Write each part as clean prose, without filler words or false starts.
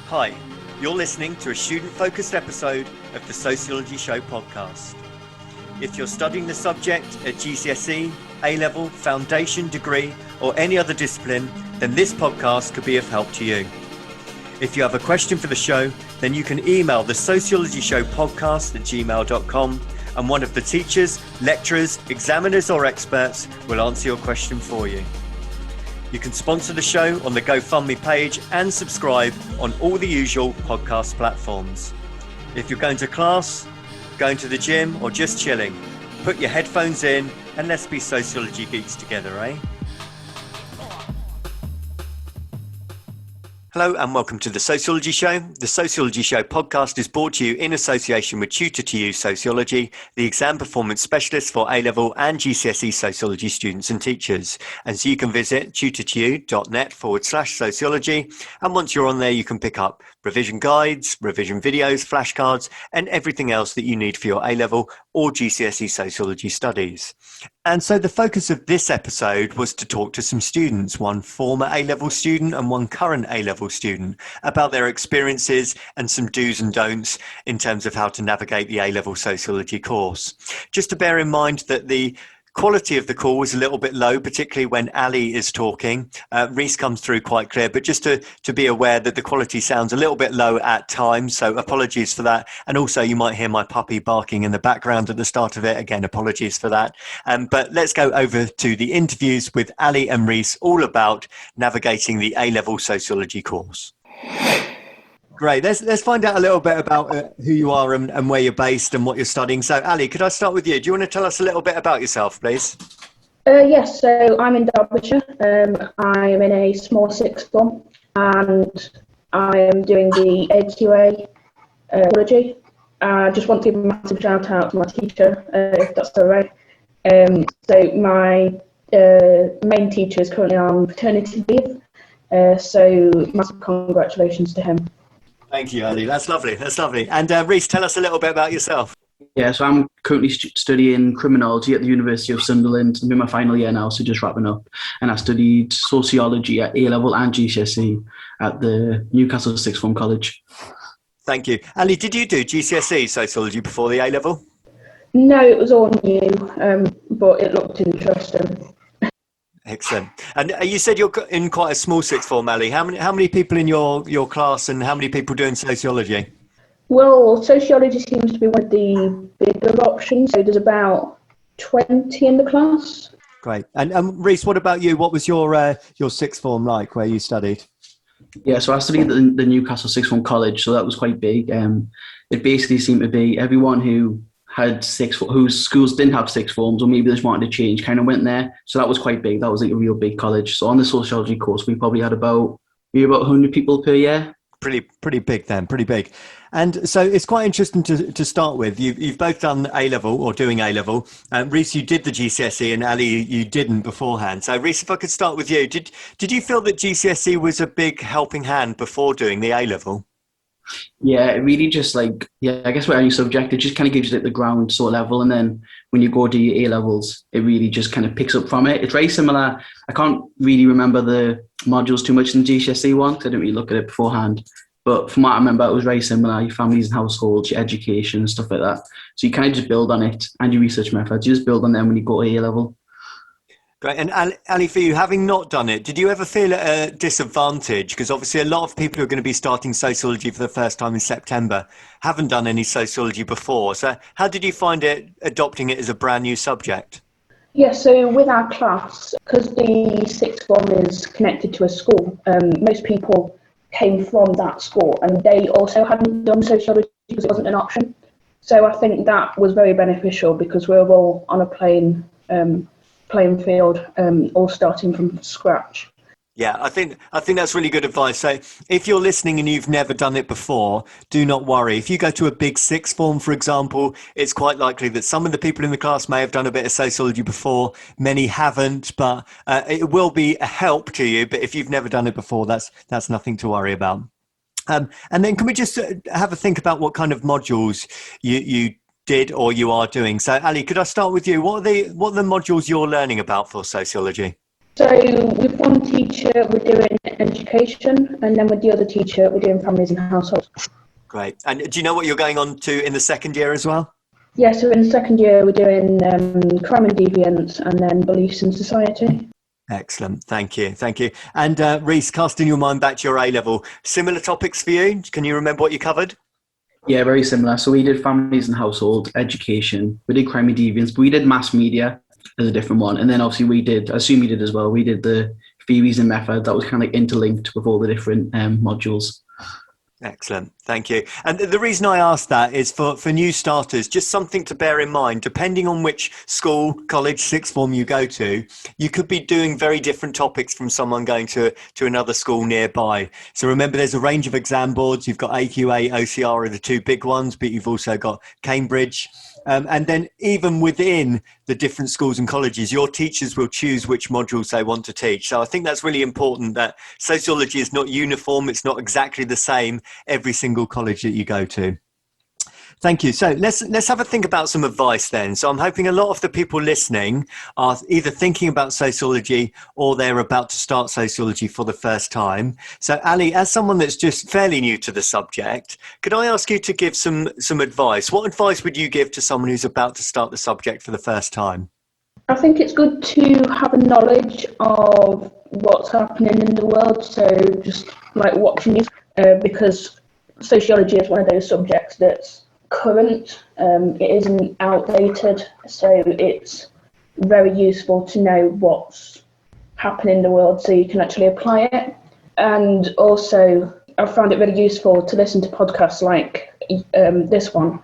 Hi, you're listening to a student-focused episode of the Sociology Show podcast. If you're studying the subject at GCSE, A-Level, foundation, degree, or any other discipline, then this podcast could be of help to you. If you have a question for the show, then you can email the Sociology Show podcast at gmail.com, and one of the teachers, lecturers, examiners, or experts will answer your question for you. You can sponsor the show on the GoFundMe page and subscribe on all the usual podcast platforms. If you're going to class, going to the gym, or just chilling, put your headphones in and let's be sociology geeks together, eh? Hello and welcome to the Sociology Show. The Sociology Show podcast is brought to you in association with Tutor2You Sociology, the exam performance specialist for A-Level and GCSE sociology students and teachers. And so you can visit tutor2you.net/sociology. And once you're on there, you can pick up revision guides, revision videos, flashcards, and everything else that you need for your A-Level or GCSE sociology studies. And so the focus of this episode was to talk to some students, one former A-Level student and one current A-Level student, about their experiences and some do's and don'ts in terms of how to navigate the A-Level sociology course. Just to bear in mind that the quality of the call was a little bit low, particularly when Ali is talking. Reece comes through quite clear, but just to be aware that the quality sounds a little bit low at times, so apologies for that. And also you might hear my puppy barking in the background at the start of it. Again, apologies for that. But let's go over to the interviews with Ali and Reece, all about navigating the A-Level sociology course. Great. Let's find out a little bit about who you are and where you're based and what you're studying. So, Ali, could I start with you? Do you want to tell us a little bit about yourself, please? Yes, so I'm in Derbyshire. I'm in a small sixth form and I am doing the AQA Sociology. I just want to give a massive shout out to my teacher, if that's all right. So my main teacher is currently on paternity leave, so massive congratulations to him. Thank you, Ali. That's lovely. That's lovely. And Reece, tell us a little bit about yourself. Yeah, so I'm currently studying criminology at the University of Sunderland. I'm in my final year now, so just wrapping up. And I studied sociology at A-Level and GCSE at the Newcastle Sixth Form College. Thank you. Ali, did you do GCSE sociology before the A-Level? No, it was all new, but it looked interesting. Excellent. And you said you're in quite a small sixth form, Ali. How many people in your class and how many people doing sociology? Well, sociology seems to be one of the bigger options. So there's about 20 in the class. Great. And Reece, what about you? What was your sixth form like where you studied? Yeah, so I studied at the Newcastle Sixth Form College, so that was quite big. It basically seemed to be everyone who had whose schools didn't have sixth forms, or maybe they just wanted to change, kind of went there. So that was quite big. That was like a real big college. So on the sociology course, we probably had about 100 people per year. Pretty big then, pretty big. And so it's quite interesting to start with. You've both done A-Level or doing A-Level. Reece, you did the GCSE, and Ali, you didn't beforehand. So Reece, if I could start with you, did you feel that GCSE was a big helping hand before doing the A-Level? Yeah, it really just I guess with any subject, it just kind of gives you like the ground sort of level. And then when you go to your A-Levels, it really just kind of picks up from it. It's very similar. I can't really remember the modules too much in the GCSE one because I didn't really look at it beforehand. But from what I remember, it was very similar. Your families and households, your education and stuff like that. So you kind of just build on it, and your research methods. You just build on them when you go to A-Level. Great. And Ali, for you, having not done it, did you ever feel at a disadvantage? Because obviously a lot of people who are going to be starting sociology for the first time in September haven't done any sociology before. So how did you find it adopting it as a brand new subject? Yeah, so with our class, because the sixth form is connected to a school, most people came from that school and they also hadn't done sociology because it wasn't an option. So I think that was very beneficial because we were all on a playing field, all starting from scratch. Yeah, I think that's really good advice. So if you're listening and you've never done it before, do not worry. If you go to a big sixth form, for example, it's quite likely that some of the people in the class may have done a bit of sociology before. Many haven't, but it will be a help to you. But if you've never done it before, that's nothing to worry about. And then can we just have a think about what kind of modules you did or you are doing? So Ali, could I start with you? What are the modules you're learning about for sociology? So with one teacher, we're doing education, and then with the other teacher, we're doing families and households. Great. And do you know what you're going on to in the second year as well? Yeah, so in the second year, we're doing crime and deviance, and then beliefs in society. Excellent. Thank you. Thank you. And Reece, casting your mind back to your A-level, similar topics for you? Can you remember what you covered? Yeah, very similar. So we did families and household, education, we did crime and deviance, but we did mass media as a different one. And then obviously we did, I assume you did as well, we did the theories and method that was kind of like interlinked with all the different modules. Excellent. Thank you. And the reason I asked that is for new starters, just something to bear in mind, depending on which school, college, sixth form you go to, you could be doing very different topics from someone going to another school nearby. So remember, there's a range of exam boards. You've got AQA, OCR are the two big ones, but you've also got Cambridge. And then even within the different schools and colleges, your teachers will choose which modules they want to teach. So I think that's really important, that sociology is not uniform. It's not exactly the same every single college that you go to. Thank you. So let's have a think about some advice then. So I'm hoping a lot of the people listening are either thinking about sociology or they're about to start sociology for the first time. So Ali, as someone that's just fairly new to the subject, could I ask you to give some advice? What advice would you give to someone who's about to start the subject for the first time? I think it's good to have a knowledge of what's happening in the world. So just like watching news, because sociology is one of those subjects that's current, it isn't outdated, so it's very useful to know what's happening in the world so you can actually apply it. And also I found it really useful to listen to podcasts like this one,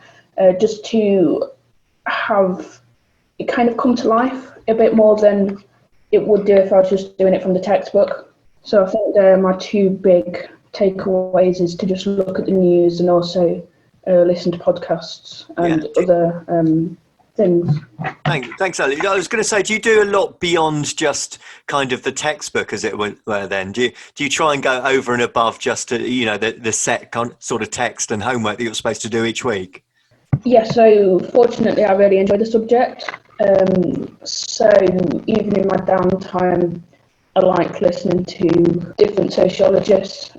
just to have it kind of come to life a bit more than it would do if I was just doing it from the textbook. So I think they're my two big takeaways, is to just look at the news and also listen to podcasts and other things. Thanks, Ali. I was going to say, do you do a lot beyond just kind of the textbook, as it were? Then do you try and go over and above just the set sort of text and homework that you're supposed to do each week? Yeah. So fortunately, I really enjoy the subject. So even in my downtime, I like listening to different sociologists.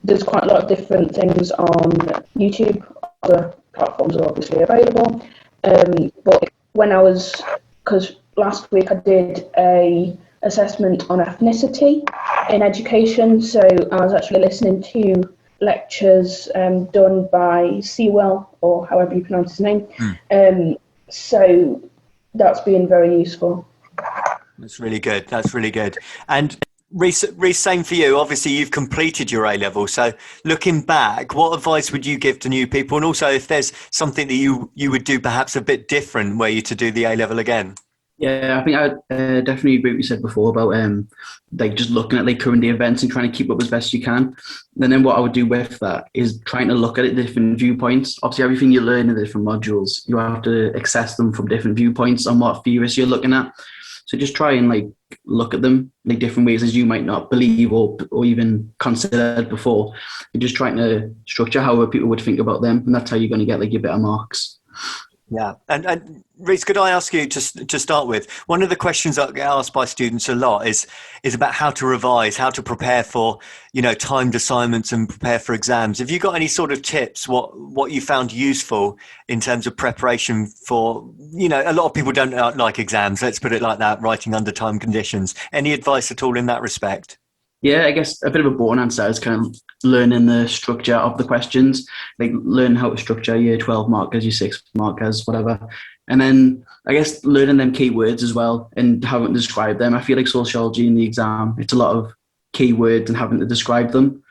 There's quite a lot of different things on YouTube. Other platforms are obviously available. But because last week I did a assessment on ethnicity in education, so I was actually listening to lectures done by Sewell, or however you pronounce his name. So that's been very useful. That's really good. And Reece, same for you. Obviously, you've completed your A-level. So looking back, what advice would you give to new people? And also, if there's something that you would do perhaps a bit different were you to do the A-level again? Yeah, I think I definitely agree with what you said before about like just looking at like current day events and trying to keep up as best you can. And then what I would do with that is trying to look at it different viewpoints. Obviously, everything you learn in the different modules, you have to access them from different viewpoints on what theorists you're looking at. So just try and like look at them like different ways as you might not believe or even considered before. You're just trying to structure how people would think about them, and that's how you're going to get like your better marks. Yeah. And Reece, could I ask you to start with, one of the questions that I get asked by students a lot is about how to revise, how to prepare for, timed assignments and prepare for exams. Have you got any sort of tips, what you found useful in terms of preparation for, a lot of people don't like exams, let's put it like that, writing under time conditions. Any advice at all in that respect? Yeah, I guess a bit of a boring answer is kind of learning the structure of the questions, like learn how to structure your 12 markers, your 6 markers, whatever. And then I guess learning them keywords as well and having to describe them. I feel like sociology in the exam, it's a lot of keywords and having to describe them.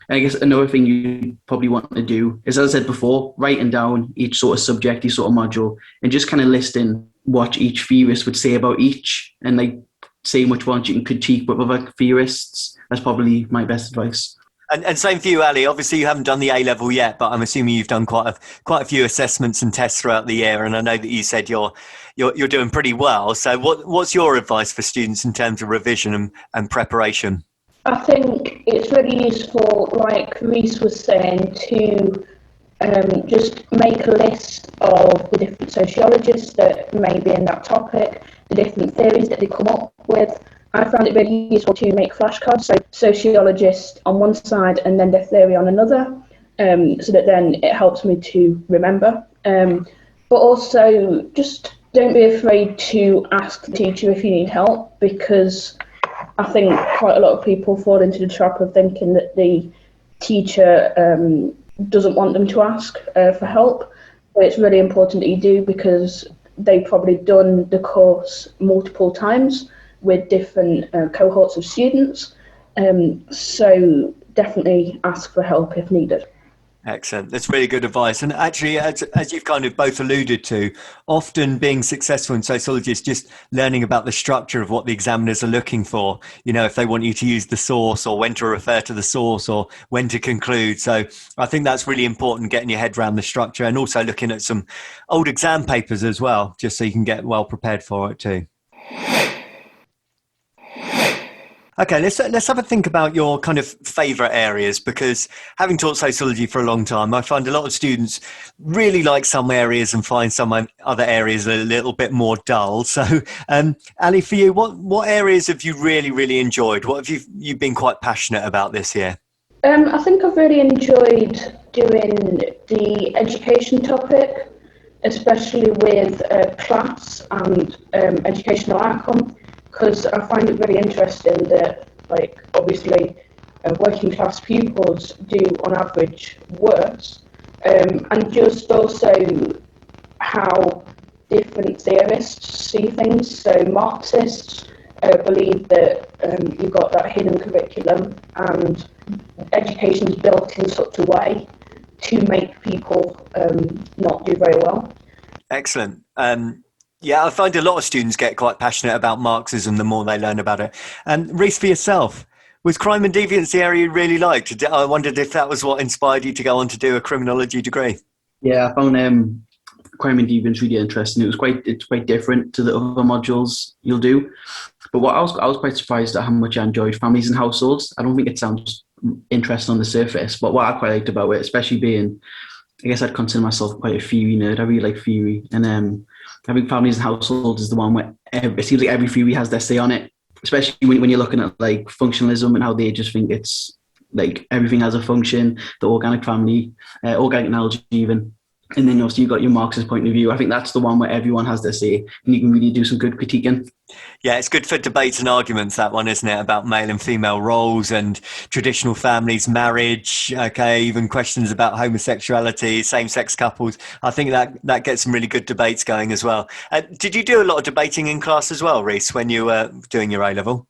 And I guess another thing you probably want to do is, as I said before, writing down each sort of subject, each sort of module, and just kind of listing what each theorist would say about each, and like saying which ones you can critique with other theorists. That's probably my best advice. And same for you, Ali. Obviously, you haven't done the A-level yet, but I'm assuming you've done quite a few assessments and tests throughout the year. And I know that you said you're doing pretty well. So what's your advice for students in terms of revision and preparation? I think it's really useful, like Reece was saying, to just make a list of the different sociologists that may be in that topic, the different theories that they come up with, I found it really useful to make flashcards, so sociologist on one side and then their theory on another, so that then it helps me to remember. But also, just don't be afraid to ask the teacher if you need help, because I think quite a lot of people fall into the trap of thinking that the teacher doesn't want them to ask for help. But it's really important that you do, because they've probably done the course multiple times with different cohorts of students. So definitely ask for help if needed. Excellent. That's really good advice. And actually, as you've kind of both alluded to, often being successful in sociology is just learning about the structure of what the examiners are looking for. You know, if they want you to use the source, or when to refer to the source, or when to conclude. So I think that's really important, getting your head around the structure, and also looking at some old exam papers as well, just so you can get well prepared for it too. Okay, let's have a think about your kind of favourite areas, because having taught sociology for a long time, I find a lot of students really like some areas and find some other areas a little bit more dull. So, Ali, for you, what areas have you really enjoyed? What have you been quite passionate about this year? I think I've really enjoyed doing the education topic, especially with class and educational outcome, because I find it really interesting that, like, obviously working class pupils do on average worse, and just also how different theorists see things. So Marxists believe that you've got that hidden curriculum, and education is built in such a way to make people not do very well. Excellent. Yeah, I find a lot of students get quite passionate about Marxism the more they learn about it. And Reece, for yourself, was crime and deviance the area you really liked? I wondered if that was what inspired you to go on to do a criminology degree. Yeah, I found crime and deviance really interesting. It's quite different to the other modules you'll do. But what I was quite surprised at how much I enjoyed families and households. I don't think it sounds interesting on the surface, but what I quite liked about it, especially being, I guess I'd consider myself quite a theory nerd. I really like theory, and I think families and households is the one where it seems like every theory has their say on it, especially when you're looking at like functionalism and how they just think it's like everything has a function, the organic family, organic analogy even. And then also you've got your Marxist point of view. I think that's the one where everyone has their say and you can really do some good critiquing. Yeah, it's good for debates and arguments, that one, isn't it? About male and female roles and traditional families, marriage, okay, even questions about homosexuality, same-sex couples. I think that gets some really good debates going as well. Did you do a lot of debating in class as well, Reece, when you were doing your A-Level?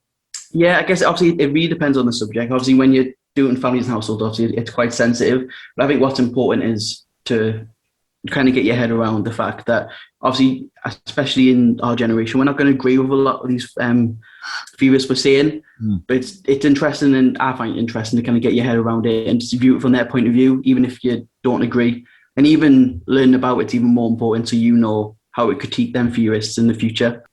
Yeah, I guess obviously it really depends on the subject. Obviously when you're doing families and households, obviously it's quite sensitive. But I think what's important is to kind of get your head around the fact that obviously, especially in our generation, we're not going to agree with a lot of these theorists were saying, but it's interesting, and I find it interesting to kind of get your head around it and just view it from their point of view, even if you don't agree. And even learning about it's even more important, so you know how to critique them theorists in the future.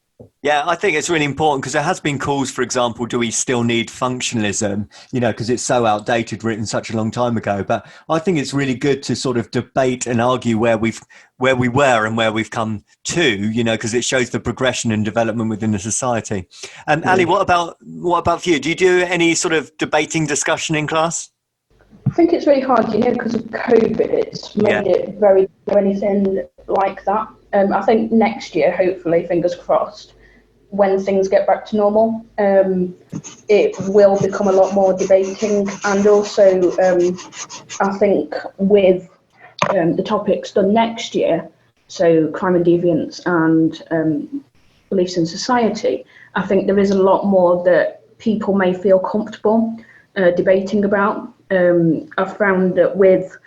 Yeah, I think it's really important, because there has been calls, for example, do we still need functionalism? You know, because it's so outdated, written such a long time ago. But I think it's really good to sort of debate and argue where we were and where we've come to. You know, because it shows the progression and development within the society. Ali, what about for you? Do you do any sort of debating discussion in class? I think it's really hard, because of COVID, it's made it very do anything like that. I think next year, hopefully, fingers crossed, when things get back to normal, it will become a lot more debating. And also, I think with the topics done next year, so crime and deviance and beliefs in society, I think there is a lot more that people may feel comfortable debating about. I've found that with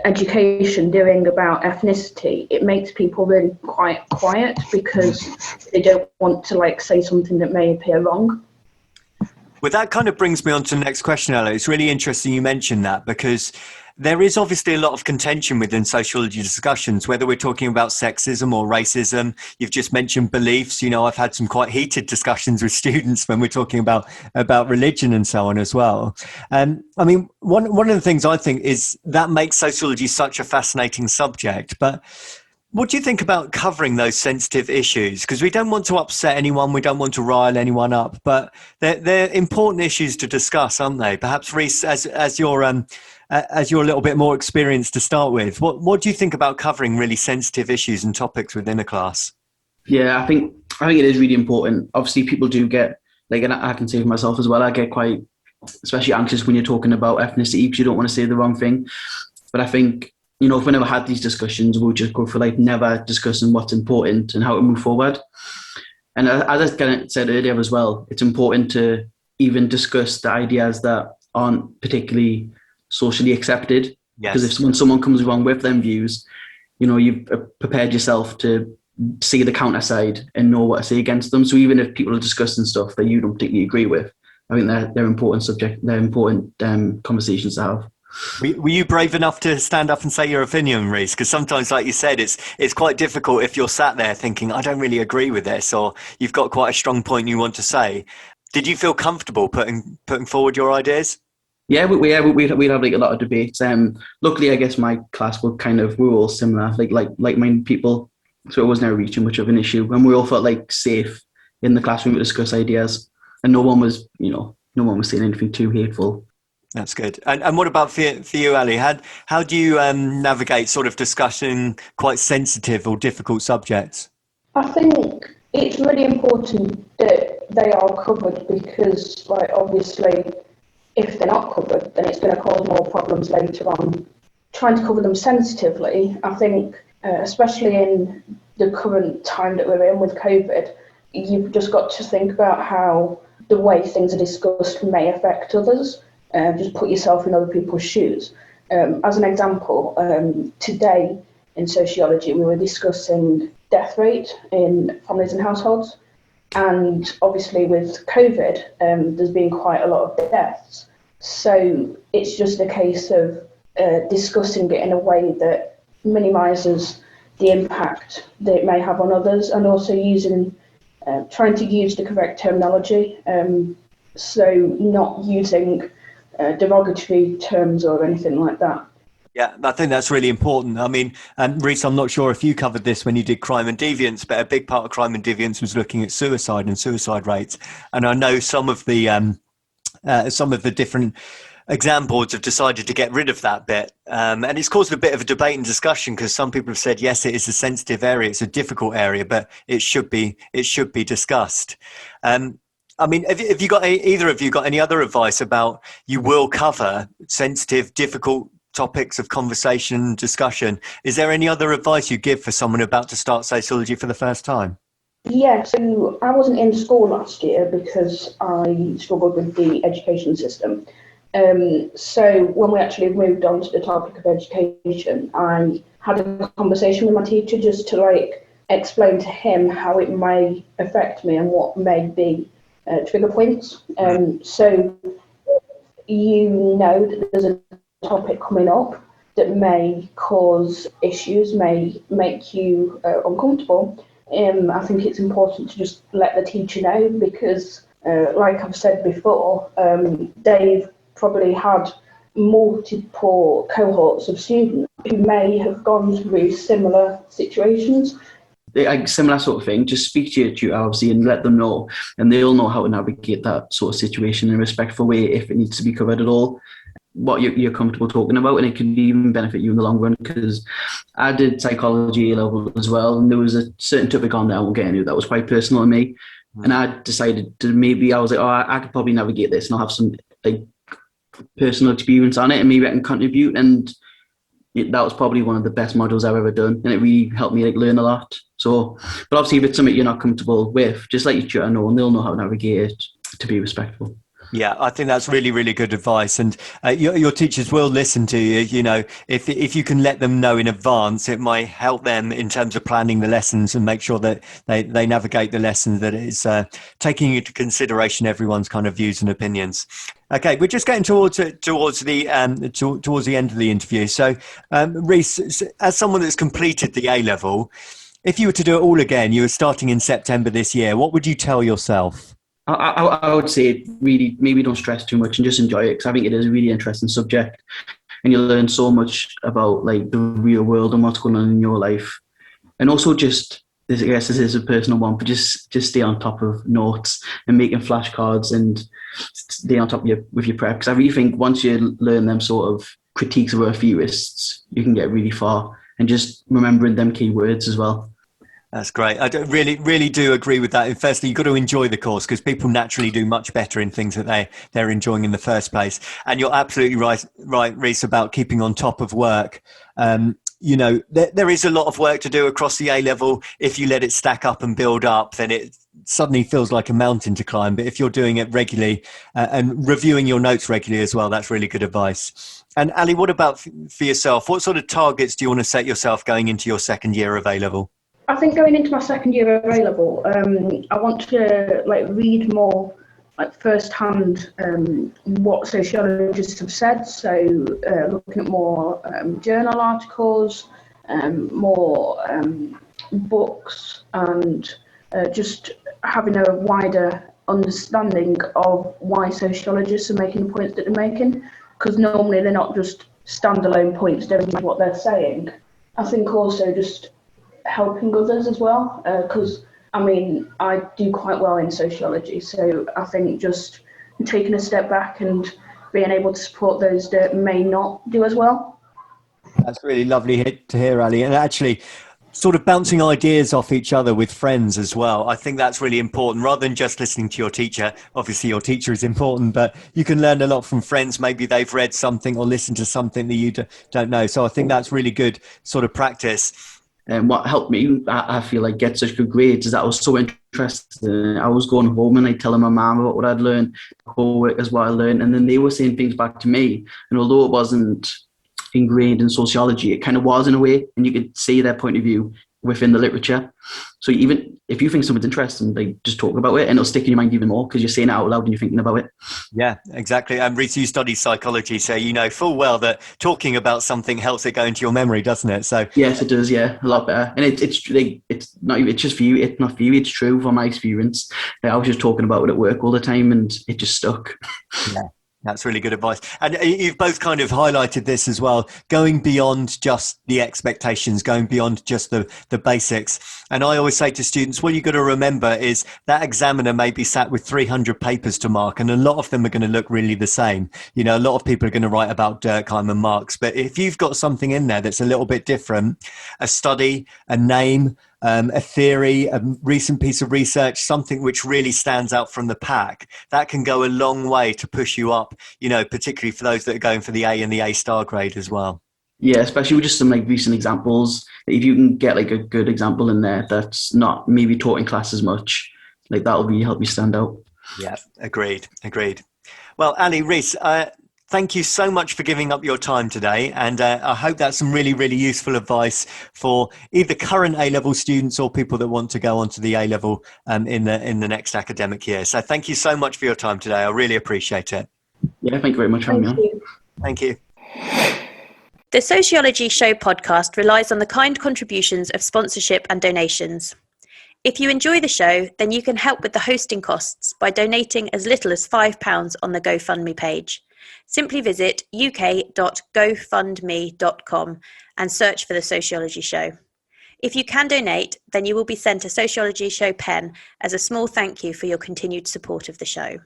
education doing about ethnicity, it makes people really quite quiet because they don't want to say something that may appear wrong. Well, that kind of brings me on to the next question, Ella. It's really interesting you mentioned that, because there is obviously a lot of contention within sociology discussions, whether we're talking about sexism or racism. You've just mentioned beliefs. I've had some quite heated discussions with students when we're talking about religion and so on as well. And I mean, one of the things I think is that makes sociology such a fascinating subject. But What do you think about covering those sensitive issues? Because we don't want to upset anyone, we don't want to rile anyone up, but they're important issues to discuss, aren't they? Perhaps Reece, as you're a little bit more experienced to start with, what do you think about covering really sensitive issues and topics within a class? Yeah, I think it is really important. Obviously, people do get like, and I can say for myself as well, I get quite, especially anxious when you're talking about ethnicity because you don't want to say the wrong thing. But I think, if we never had these discussions, we'll just go for like never discussing what's important and how to move forward. And as I kind of said earlier as well, it's important to even discuss the ideas that aren't particularly socially accepted. Because Yes. if when someone comes along with them views, you've prepared yourself to see the counter side and know what to say against them. So even if people are discussing stuff that you don't particularly agree with, I think they're important they're important conversations to have. Were you brave enough to stand up and say your opinion, Reece? Because sometimes, like you said, it's quite difficult if you're sat there thinking, I don't really agree with this, or you've got quite a strong point you want to say. Did you feel comfortable putting forward your ideas? Yeah, we'd have like a lot of debates. Luckily, I guess my class we're all similar, like-minded people, so it was never reaching much of an issue, and we all felt like safe in the classroom to discuss ideas, and no one was saying anything too hateful. That's good. And what about for you, Ali? How do you navigate sort of discussing quite sensitive or difficult subjects? I think it's really important that they are covered because, like, obviously, if they're not covered, then it's going to cause more problems later on. Trying to cover them sensitively, I think, especially in the current time that we're in with COVID, you've just got to think about how the way things are discussed may affect others. Just put yourself in other people's shoes. As an example, today in sociology, we were discussing death rate in families and households. And obviously with COVID, there's been quite a lot of deaths. So it's just a case of discussing it in a way that minimises the impact that it may have on others, and also trying to use the correct terminology. So not using derogatory terms or anything like that. Yeah, I think that's really important. I mean, Reece, I'm not sure if you covered this when you did crime and deviance, but a big part of crime and deviance was looking at suicide and suicide rates. And I know some of the different exam boards have decided to get rid of that bit. And it's caused a bit of a debate and discussion because some people have said, yes, it is a sensitive area. It's a difficult area, but it should be discussed. I mean, have you got either of you got any other advice about you will cover sensitive, difficult topics of conversation, discussion? Is there any other advice you give for someone about to start sociology for the first time? Yeah, so I wasn't in school last year because I struggled with the education system. So when we actually moved on to the topic of education, I had a conversation with my teacher just to explain to him how it may affect me and what may be trigger points. So that there's a topic coming up that may cause issues, may make you uncomfortable. I think it's important to just let the teacher know because, like I've said before, they've probably had multiple cohorts of students who may have gone through similar situations. Like similar sort of thing, just speak to your tutor obviously and let them know, and they'll know how to navigate that sort of situation in a respectful way if it needs to be covered at all, what you're comfortable talking about, and it can even benefit you in the long run. Because I did psychology A-Level as well, and there was a certain topic on there I won't get into that was quite personal to me, and I decided I was like, I could probably navigate this and I'll have some like personal experience on it and maybe I can contribute, and that was probably one of the best modules I've ever done, and it really helped me learn a lot. So, but obviously if it's something you're not comfortable with, just let your tutor know and they'll know how to navigate it to be respectful. Yeah, I think that's really, really good advice. And your teachers will listen to you. You know, if you can let them know in advance, it might help them in terms of planning the lessons and make sure that they navigate the lesson that is taking into consideration everyone's kind of views and opinions. Okay, we're just getting towards the end of the interview. So, Reece, as someone that's completed the A-Level, if you were to do it all again, you were starting in September this year, what would you tell yourself? I would say really maybe don't stress too much and just enjoy it, because I think it is a really interesting subject and you learn so much about like the real world and what's going on in your life. And also just, I guess this is a personal one, but just stay on top of notes and making flashcards and stay on top of with your prep. Because I really think once you learn them sort of critiques of other theorists, you can get really far. And just remembering them keywords as well. That's great. I really do agree with that. And firstly, you've got to enjoy the course because people naturally do much better in things that they're enjoying in the first place. And you're absolutely right, Reece, about keeping on top of work. There is a lot of work to do across the A-level. If you let it stack up and build up, then it suddenly feels like a mountain to climb. But if you're doing it regularly and reviewing your notes regularly as well, that's really good advice. And Ali, what about for yourself? What sort of targets do you want to set yourself going into your second year of A-level? I think going into my second year of A-Level, I want to read more firsthand what sociologists have said. So looking at more journal articles, more books, and just having a wider understanding of why sociologists are making the points that they're making. Because normally they're not just standalone points, don't know what they're saying. I think also just helping others as well, because I do quite well in sociology, so I think just taking a step back and being able to support those that may not do as well. That's really lovely to hear, Ali. And actually sort of bouncing ideas off each other with friends as well. I think that's really important rather than just listening to your teacher. Obviously your teacher is important, but you can learn a lot from friends. Maybe they've read something or listened to something that you don't know. So I think that's really good sort of practice. And what helped me, I feel like, get such good grades is that I was so interested. I was going home and I'd tell my mum about what I'd learned, co-workers what I learned, and then they were saying things back to me. And although it wasn't ingrained in sociology, it kind of was in a way, and you could see their point of view within the literature. So even if you think something's interesting, just talk about it and it'll stick in your mind even more because you're saying it out loud and you're thinking about it. Yeah, exactly. And Reece, you study psychology, so you know full well that talking about something helps it go into your memory, doesn't it? So yes, it does. Yeah, a lot better. And it's not. It's just for you. It's not for you. It's true from my experience. I was just talking about it at work all the time, and it just stuck. Yeah. That's really good advice. And you've both kind of highlighted this as well, going beyond just the expectations, going beyond just the basics. And I always say to students, what you've got to remember is that examiner may be sat with 300 papers to mark, and a lot of them are going to look really the same. You know, a lot of people are going to write about Durkheim and Marx. But if you've got something in there that's a little bit different, a study, a name, a theory, a recent piece of research, something which really stands out from the pack, that can go a long way to push you up, you know, particularly for those that are going for the A and the A star grade as well. Yeah, especially with just some recent examples. If you can get a good example in there that's not maybe taught in class as much, that'll really help you stand out. Yeah, agreed. Well, Ali, Reece, thank you so much for giving up your time today. And I hope that's some really, really useful advice for either current A-level students or people that want to go on to the A-level in the next academic year. So thank you so much for your time today. I really appreciate it. Yeah, thank you very much for having me on. Thank you. The Sociology Show podcast relies on the kind contributions of sponsorship and donations. If you enjoy the show, then you can help with the hosting costs by donating as little as £5 on the GoFundMe page. Simply visit uk.gofundme.com and search for The Sociology Show. If you can donate, then you will be sent a Sociology Show pen as a small thank you for your continued support of the show.